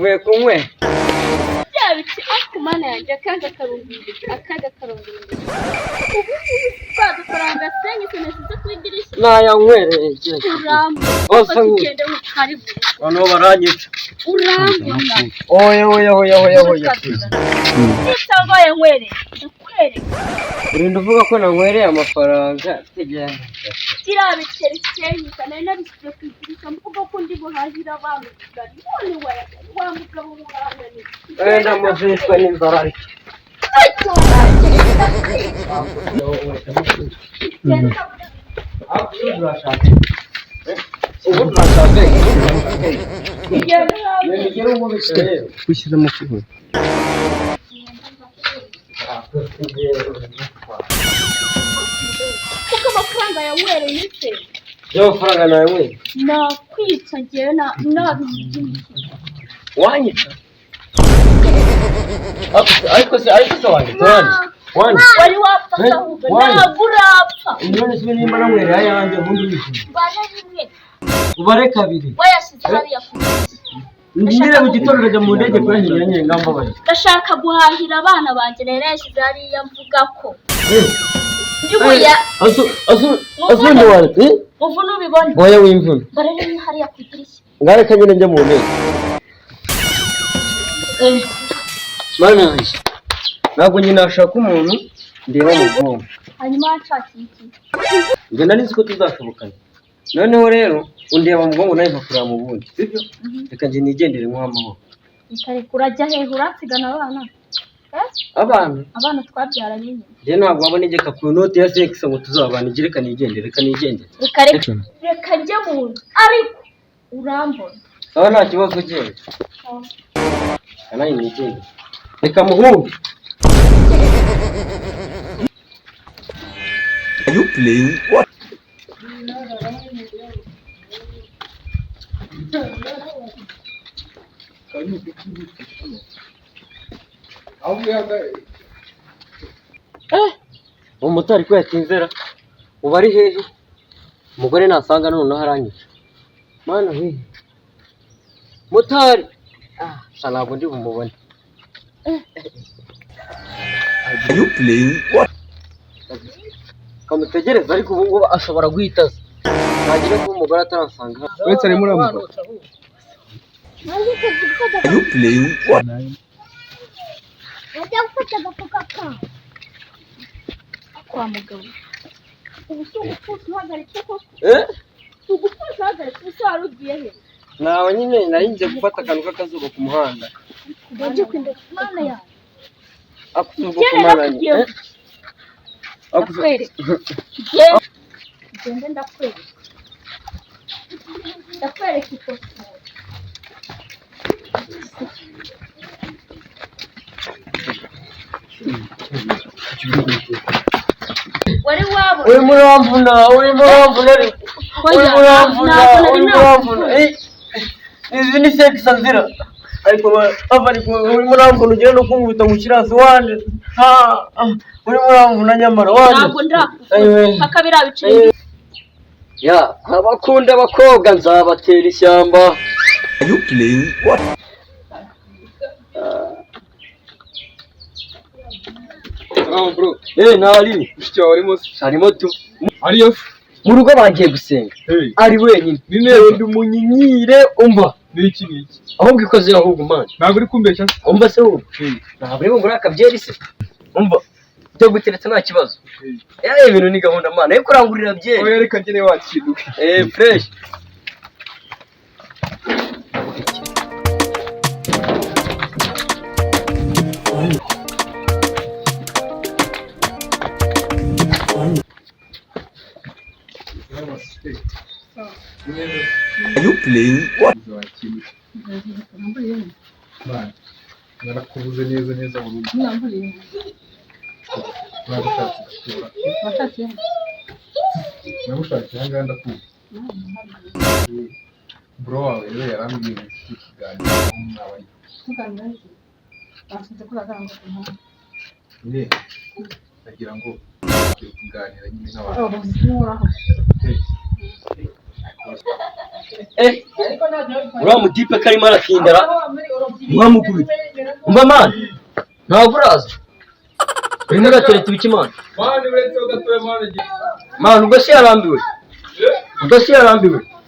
uvuye kunywe byabiki akumana yanjye akaga karumbiri ubu twadufaranga senye senesize kwidirisha nayanywereye uramba bose ugende mukaribu bano baranyica urambona oya itabaye nkwere ndakwereka urinda uvuga ko nanywereye amafaranga tugenda irabikera isenyuka nari nabisize kwidirisha mvuga ko ndi buhahira abantu kigali none wa mugabo w'urangani wenda muzishwe n'inzara ariko wishyira mu kibuga kuko amafaranga yanywereye se y'amafaranga nayanywereye nakwica njyewe nabibyinshi wanyica ariko se wanditse wari wapfa ahubwo ntabwo urapfa none se nimba nanywereye ayanjye ubundi wishyura ubare rimwe ubare kabiri wayasize hariya ku munsi nyine mu gitondo urajya mu ndege kuyahigira nyine ngambabaye ndashaka guhahira abana banjye rero yashyize hariya mvuga ko ndibuya asundi wanditse muvuna ubibone oya w'imvuna bare rimwe hariya ku idirishya ngare kanyine njya mu ndege mana yanjye ntabwo nyine nashaka umuntu ndeba mu bwonko hanyuma yanshakiye iki njye nari nzi ko tuzashobokana noneho rero undeba mu bwonko nawe nkakureba mu bundi sibyo reka njye nigendere nk'uw'amahoro reka urajya hejuru uratsigana abana twabyaranye nyine njye ntabwo wabona igeka ku note ya sekisa ngo tuzabana igire reka nigendere reka njye mu nzu ariko urambona aba nta kibazo ugenda nawe nigendere reka muhumbi Are you playing what? umumotari ko yatinzera uba ari hehe umugore nasanga noneho aranyica mana hehe motari ntabwo ndi bumubone Are you playing what? kamutegereza ariko ubu ngubu ashobora guhita aza ntagire ko umugore atarasanga wese arimo uramuha Are you playing what? ajya gufata agafuka kawe kwa mugabo ubu si ugupfusha uhagaritse koko si ugupfusha uhagaritse ese wari ugiye he nawe nyine nari ngiye gufata akantu k'akazuba ku muhanda ujye kwinda mana yawe akuzuba ku mananye ndakwereka ugende ndakwereka ifoto wari wabona urimo uramvuna izi ni sekisa nzira ariko urimo uramvuna ugenda no kunkubita mu kirasi wande urimo uramvuna nyamara wande ntabwo ndakupaka biriya biciro ya abakunda abakobwa nzabatera ishyamba Are you playing what? bro ntari ushya warimo harimo tu ariyo mu rugo bagiye gusenga ari wenyine ni neza ndi umunyinyire umva niki ahubwo ikoze ahubwo man ntabwo uri kumbeshya umva se wowe ntabwo uri bungura akabyeri se umva byo gutereta nta kibazo ibintu ni gahunda mana yo kurangurira byeri oya reka ngene wakiduka fresh Are you playing what? narakubuze neza burundu nagushakiye ahangaha ndakumva bro wawe rero yarambwiye ngo ikiganiro mwabanye nyine nagira ngo turi kuganira nyine nk'abantu uriya mutipe karimo arakindara mwamukubita umva mani ntabwo uraza urimo uratereta ibiki mani mani uretse ugatoye mani mani ubwo si yarambiwe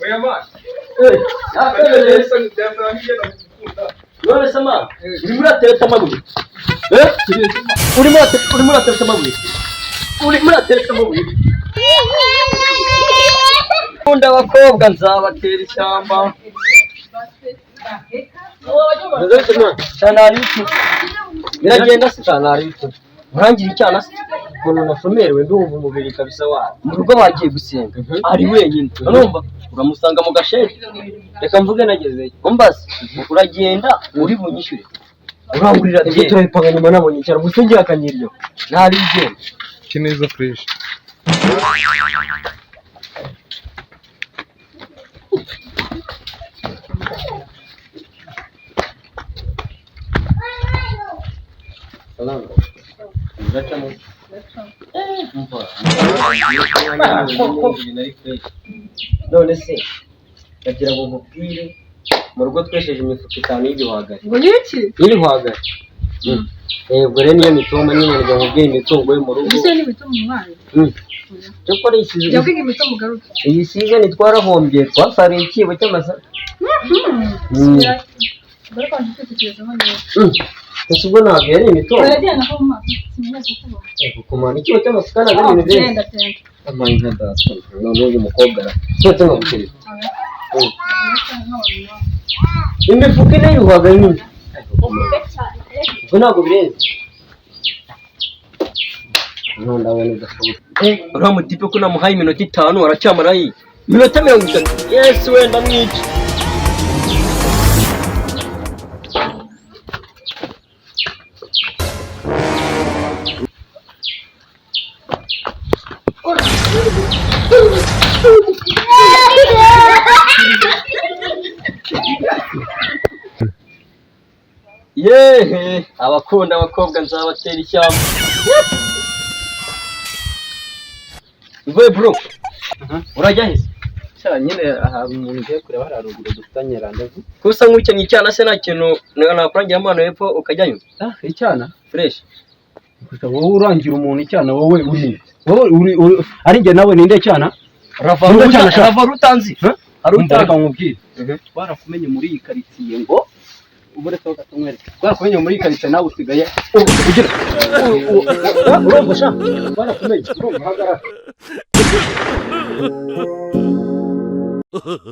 oya mani none se mani urimo uratereta amabuye urimo uratereta amabuye nkunda abakobwa nzabatera ishyamba canari YouTube biragenda se canari YouTube murangira icyana se ukuntu nafomerewe ndumva umubiri kabisa wawe mu rugo bagiye gusenga ari wenyine urumva uramusanga mu gasheke reka mvuge nagezeyo umbaze uragenda uri bunyishyure urangurira rye turabipanga nyuma nabonye cyane gusa ngiye akanyiryo ntari igenda kineza fresh salama ndacamo none se ndagira ngo nkubwire mu rugo twesheje imifuka 5 y'ibihwagari ngo niki y'ibihwagari ubwo rero niyo mitoma nyine ngo nkubwire imitungo yo mu rugo ese ni bituma umwana cyo ari isize jya kwiga imitungo garuka iyi season twarahombye twasariye ikibo cy'amasa bari kwanje kwitekerezaho neza ese ubwo ntabwo yari imitungo uragenda ko mu maso simenye kuko kumana ikibo cy'amasa kandi ari ibintu byinshi amayi nka data none uyu mukobwa cyose no gukira imifuka ine y'ibihwagari nyine ubwo ntabwo birenze ndabona udashoboka uriya mutipe ko namuhaye iminota 5 aracyamarayi iminota 30 yesu wenda mwica yehe abakunda abakobwa nzabatera ishyamba ivuye bro urajya hese cyane nyine aha umuntu ugiye kureba hari haruguru dufitanye randevu kusa nk'ukenye icyana se nta kintu nakurangira amano hepfo ukajyayo icyana fresh wowe urangira umuntu icyana wowe uri ari njye nawe ninde cyana rava rutanzi hari utaka nkubwire twarakumenye muri iyi karitsiye ngo uburetse ko gatumwereka twarakumenye muri iyi karitsiye nawe usigaye ugira urumva sha twarakumenye urumva hagarara